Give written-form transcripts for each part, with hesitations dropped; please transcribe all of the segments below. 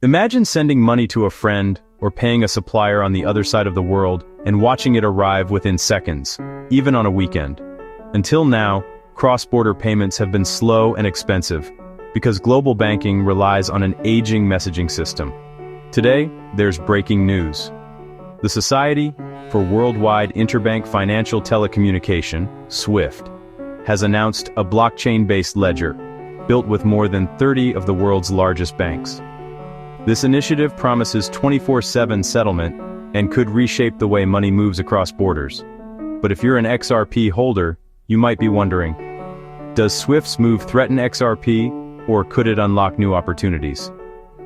Imagine sending money to a friend or paying a supplier on the other side of the world and watching it arrive within seconds, even on a weekend. Until now, cross-border payments have been slow and expensive because global banking relies on an aging messaging system. Today, there's breaking news. The Society for Worldwide Interbank Financial Telecommunication, SWIFT, has announced a blockchain-based ledger built with more than 30 of the world's largest banks. This initiative promises 24/7 settlement and could reshape the way money moves across borders. But if you're an XRP holder, you might be wondering, does SWIFT's move threaten XRP, or could it unlock new opportunities?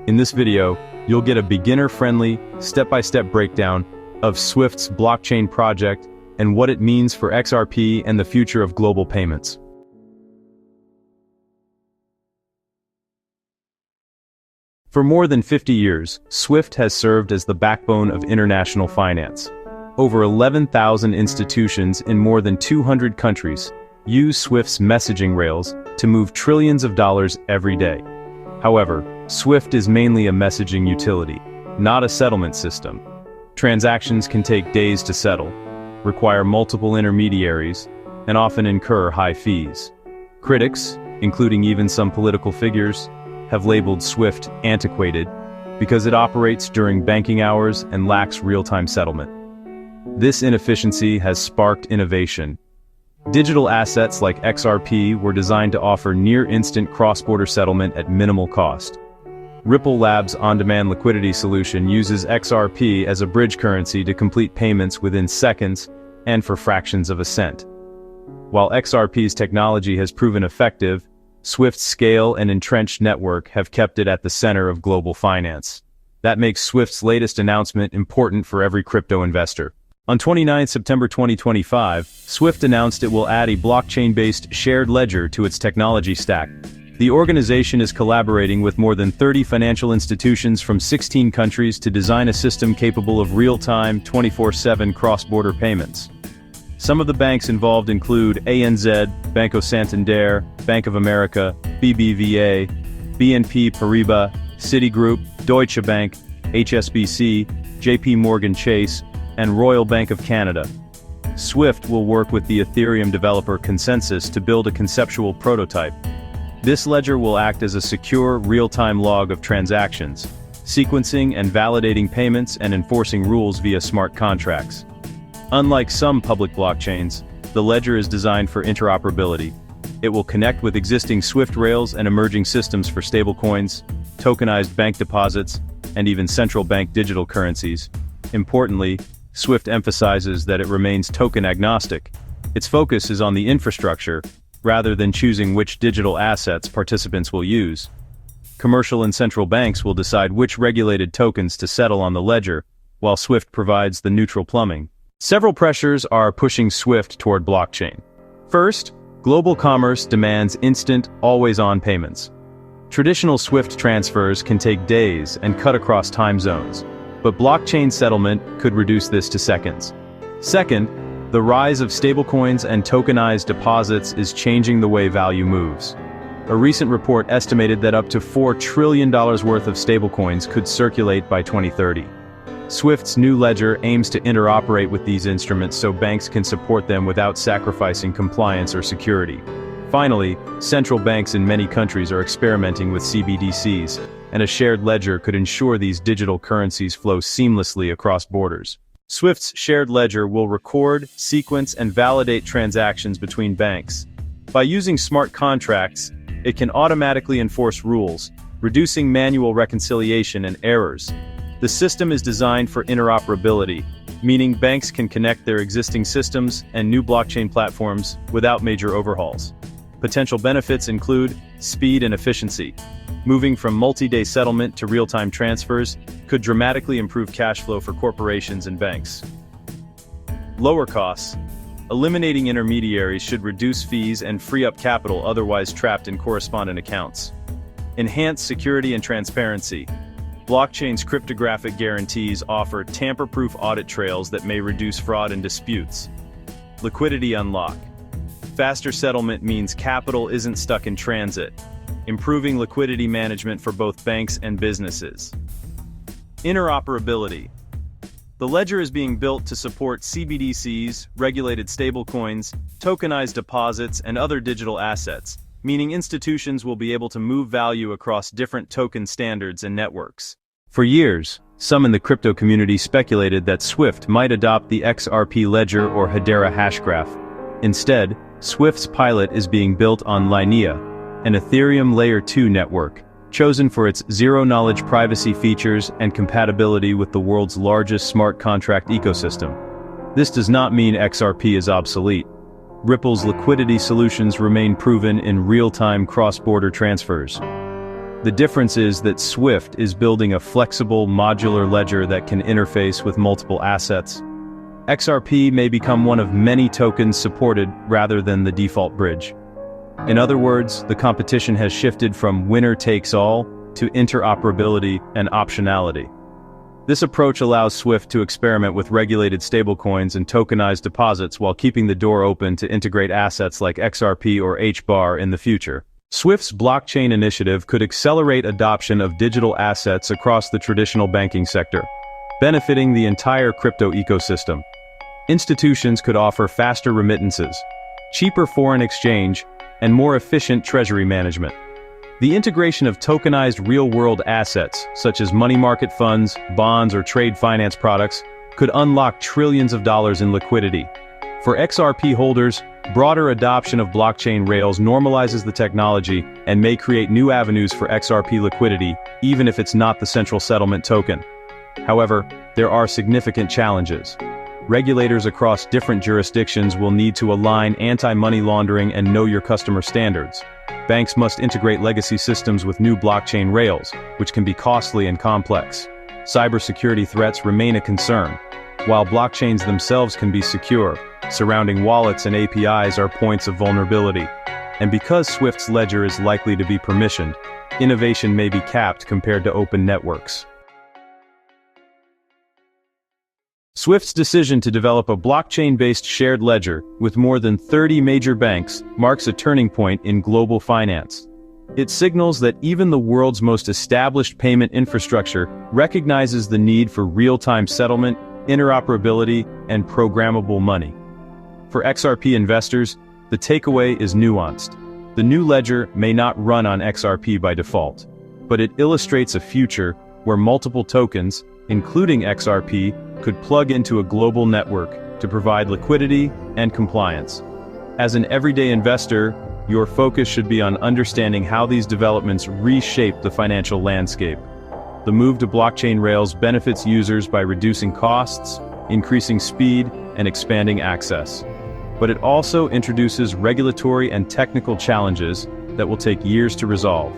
In this video, you'll get a beginner-friendly, step-by-step breakdown of SWIFT's blockchain project and what it means for XRP and the future of global payments. For more than 50 years, SWIFT has served as the backbone of international finance. Over 11,000 institutions in more than 200 countries use SWIFT's messaging rails to move trillions of dollars every day. However, SWIFT is mainly a messaging utility, not a settlement system. Transactions can take days to settle, require multiple intermediaries, and often incur high fees. Critics, including even some political figures, have labeled SWIFT antiquated because it operates during banking hours and lacks real-time settlement. This inefficiency has sparked innovation. Digital assets like XRP were designed to offer near-instant cross-border settlement at minimal cost. Ripple Labs' on-demand liquidity solution uses XRP as a bridge currency to complete payments within seconds and for fractions of a cent. While XRP's technology has proven effective, SWIFT's scale and entrenched network have kept it at the center of global finance. That makes SWIFT's latest announcement important for every crypto investor. On 29 September 2025, SWIFT announced it will add a blockchain-based shared ledger to its technology stack. The organization is collaborating with more than 30 financial institutions from 16 countries to design a system capable of real-time, 24/7 cross-border payments. Some of the banks involved include ANZ, Banco Santander, Bank of America, BBVA, BNP Paribas, Citigroup, Deutsche Bank, HSBC, JP Morgan Chase, and Royal Bank of Canada. SWIFT will work with the Ethereum developer Consensus to build a conceptual prototype. This ledger will act as a secure, real-time log of transactions, sequencing and validating payments and enforcing rules via smart contracts. Unlike some public blockchains, the ledger is designed for interoperability. It will connect with existing SWIFT rails and emerging systems for stablecoins, tokenized bank deposits, and even central bank digital currencies. Importantly, SWIFT emphasizes that it remains token-agnostic. Its focus is on the infrastructure, rather than choosing which digital assets participants will use. Commercial and central banks will decide which regulated tokens to settle on the ledger, while SWIFT provides the neutral plumbing. Several pressures are pushing SWIFT toward blockchain. First, global commerce demands instant, always-on payments. Traditional SWIFT transfers can take days and cut across time zones, but blockchain settlement could reduce this to seconds. Second, the rise of stablecoins and tokenized deposits is changing the way value moves. A recent report estimated that up to $4 trillion worth of stablecoins could circulate by 2030. SWIFT's new ledger aims to interoperate with these instruments so banks can support them without sacrificing compliance or security. Finally, central banks in many countries are experimenting with CBDCs, and a shared ledger could ensure these digital currencies flow seamlessly across borders. SWIFT's shared ledger will record, sequence, and validate transactions between banks. By using smart contracts, it can automatically enforce rules, reducing manual reconciliation and errors. The system is designed for interoperability, meaning banks can connect their existing systems and new blockchain platforms without major overhauls. Potential benefits include speed and efficiency. Moving from multi-day settlement to real-time transfers could dramatically improve cash flow for corporations and banks. Lower costs. Eliminating intermediaries should reduce fees and free up capital otherwise trapped in correspondent accounts. Enhance security and transparency. Blockchain's cryptographic guarantees offer tamper-proof audit trails that may reduce fraud and disputes. Liquidity unlock. Faster settlement means capital isn't stuck in transit, improving liquidity management for both banks and businesses. Interoperability. The ledger is being built to support CBDCs, regulated stablecoins, tokenized deposits, and other digital assets, meaning institutions will be able to move value across different token standards and networks. For years, some in the crypto community speculated that Swift might adopt the XRP ledger or Hedera hashgraph. Instead, Swift's pilot is being built on Linea, an Ethereum Layer 2 network, chosen for its zero-knowledge privacy features and compatibility with the world's largest smart contract ecosystem. This does not mean XRP is obsolete. Ripple's liquidity solutions remain proven in real-time cross-border transfers. The difference is that Swift is building a flexible, modular ledger that can interface with multiple assets. XRP may become one of many tokens supported rather than the default bridge. In other words, the competition has shifted from winner-takes-all to interoperability and optionality. This approach allows Swift to experiment with regulated stablecoins and tokenized deposits while keeping the door open to integrate assets like XRP or HBAR in the future. Swift's blockchain initiative could accelerate adoption of digital assets across the traditional banking sector, benefiting the entire crypto ecosystem. Institutions could offer faster remittances, cheaper foreign exchange, and more efficient treasury management. The integration of tokenized real-world assets, such as money market funds, bonds, or trade finance products, could unlock trillions of dollars in liquidity. For XRP holders, broader adoption of blockchain rails normalizes the technology and may create new avenues for XRP liquidity, even if it's not the central settlement token. However, there are significant challenges. Regulators across different jurisdictions will need to align anti-money laundering and know-your-customer standards. Banks must integrate legacy systems with new blockchain rails, which can be costly and complex. Cybersecurity threats remain a concern. While blockchains themselves can be secure, surrounding wallets and APIs are points of vulnerability. And because Swift's ledger is likely to be permissioned, innovation may be capped compared to open networks. Swift's decision to develop a blockchain-based shared ledger with more than 30 major banks marks a turning point in global finance. It signals that even the world's most established payment infrastructure recognizes the need for real-time settlement, interoperability, and programmable money. For XRP investors, the takeaway is nuanced. The new ledger may not run on XRP by default, but it illustrates a future where multiple tokens, including XRP, could plug into a global network to provide liquidity and compliance. As an everyday investor, your focus should be on understanding how these developments reshape the financial landscape. The move to blockchain rails benefits users by reducing costs, increasing speed, and expanding access. But it also introduces regulatory and technical challenges that will take years to resolve.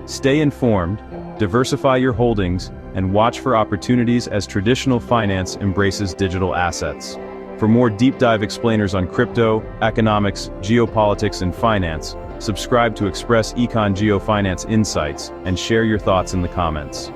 Stay informed, diversify your holdings, and watch for opportunities as traditional finance embraces digital assets. For more deep dive explainers on crypto, economics, geopolitics, and finance, subscribe to EconGeoFinance Insights and share your thoughts in the comments.